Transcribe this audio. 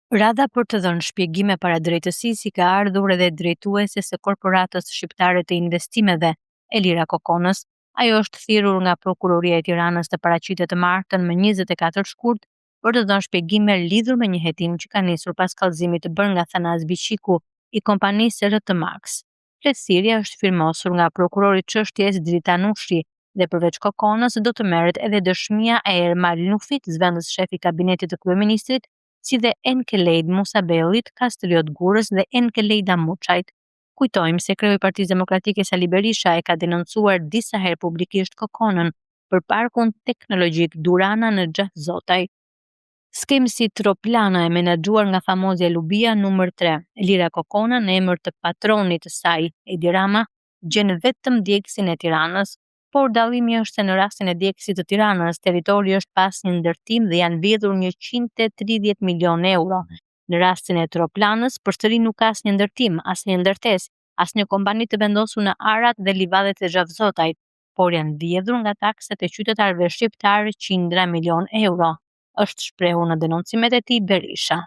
Radha për të dhënë shpjegime para drejtësisë i ka ardhur edhe drejtuese së Korporatës Shqiptare të Investimeve, Elira Kokonës. Ajo është thirrur nga Prokuroria e Tiranës të paraqitet të martën me 24 shkurt për të dhënë shpjegime lidhur me një hetim që ka nisur pas kallëzimit të bërë nga Thanas Biçiku i kompanisë RT Max. Plotësirja është firmosur nga prokurori çështjes Dritan Ushi dhe përveç Kokonës do të merret edhe dëshmia e Ermal Nufit, zëvendës shef i kabinetit të kryeministrit, si dhe Enkelejt Musabellit, Kastriot Gurës dhe Enkelejda Muçajt. Kujtojmë se kreu i Partisë Demokratike Sali Berisha e ka denoncuar disa herë publikisht Kokonën për parkun teknologjik Durana në Xhathzotaj. Skemsi Troplana e menaxhuar nga famozja Lubia numër 3, Elira Kokona në emër të patronit të saj, Edi Rama, gjen vetëm djegësin e Tiranës, por dallimi është se në rastin e djegësit të Tiranës, territori është pas një ndërtim dhe janë vjedhur 130 milionë euro. Në rastin e Troplanës, përsëri nuk ka asnjë ndërtim, asnjë ndërtesë, asnjë kompani të vendosur në Arat dhe Livadhet e Xhavzotajt, por janë vjedhur nga takset e qytetarëve shqiptar qindra milion euro, është shprehur në denoncimet e tij Berisha.